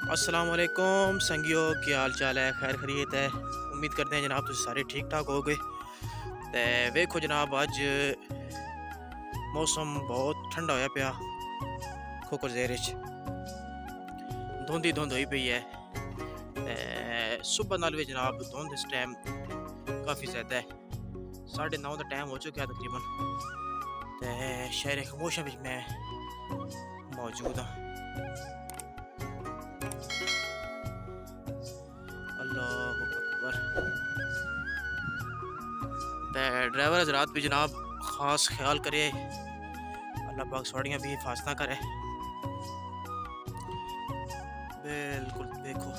अस्सलाम वालेकुम संगियो, क्या हाल चाल है? खैर खरीत है। उम्मीद करते हैं जनाब तुम सारे ठीक ठाक हो गए। ते वेखो जनाब, अज मौसम बहुत ठंडा होया पिया। खोकर जेर च धुंध ही धुंध होई पई है। सुबह नाल भी जनाब धुंध इस टाइम काफ़ी ज़्यादा है। 9:30 का टाइम हो चुका है तकरीबन। ते शहर खामोशा में मैं मौजूद हाँ। अल्लाह अकबर। ते ड्राइवर हजरात भी जनाब ख़ास ख्याल करे, अल्लाह पाक सवारियाँ भी हिफाजत ना करे। बिल्कुल देखो,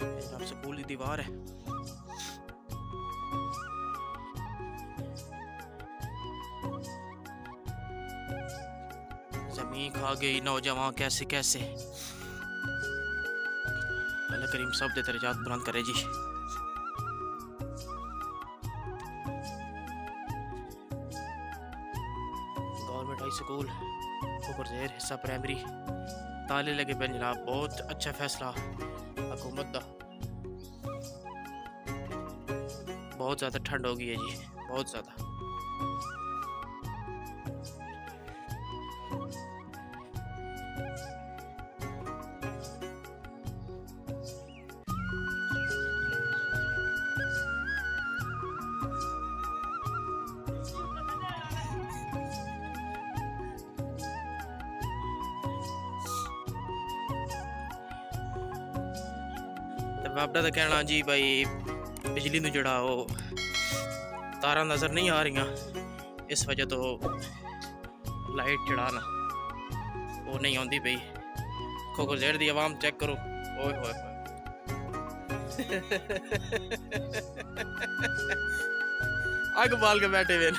ये जनाब स्कूल की दीवार है। ज़मीन खा गई नौजवान कैसे कैसे। अल्लाह करीम सब दे दर्जात बुलंद करे जी। गवर्नमेंट हाई स्कूल खोकर हिस्सा प्राइमरी ताले लगे पे जनाब। बहुत अच्छा फैसला हुकूमत का। बहुत ज़्यादा ठंड हो गई है जी, बहुत ज़्यादा। तो बाबा का कहना जी भाई, बिजली में जड़ा वो तारा नज़र नहीं आ रही, इस वजह तो लाइट चढ़ाना वो नहीं आती पई। खोकर जेड़ दी आवाम चेक करो। ओए होए होए। आग बाल के बैठे हुए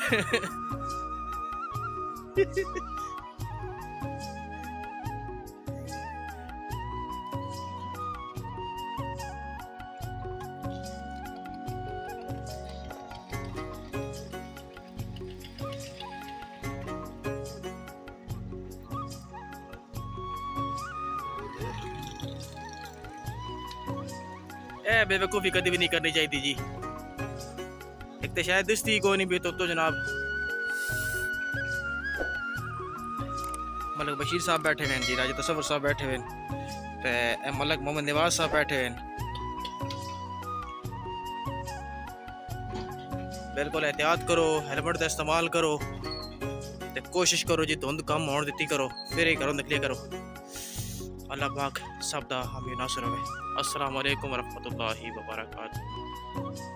ए बेवकूफ़ी कभी भी नहीं करनी चाहिए जी। एक तो शायद दिसती को नहीं भी तो जनाब मलक बशीर साहब बैठे हुए जी, राजा तसव्वुर साहब बैठे हुए, मलक मोहम्मद नवाज साहब बैठे हुए। बिल्कुल एहतियात करो, हेलमेट का इस्तेमाल करो, ते कोशिश करो जी धुंध कम होने दी करो, फिर ही करो निकलिया करो। अल्लाह पाक सब दा हामी नासर होवे। अस्सलाम वालेकुम वरहमतुल्लाहि वबरकातुहू।